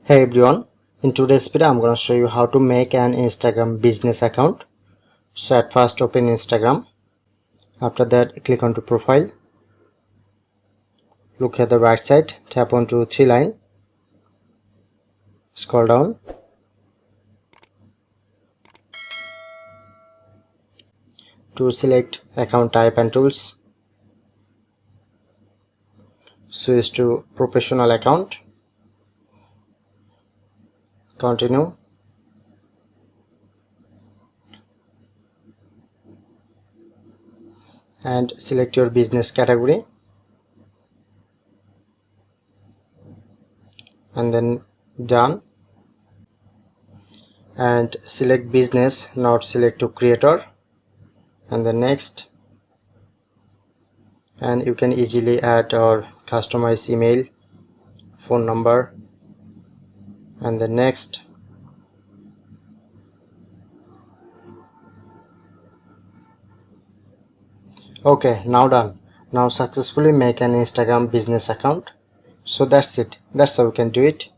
Hey everyone, in today's video I'm going to show you how to make an Instagram business account. So at first open Instagram. After that click onto profile. Look at the right side, tap onto three line. Scroll down. To select account type and tools. Switch to professional account. Continue. And select your business category. And then done. And select business, not select to creator. And then next. And you can easily add or customize email, phone number, and then next. Okay, now done. Now successfully make an Instagram business account. So that's it. That's how you can do it.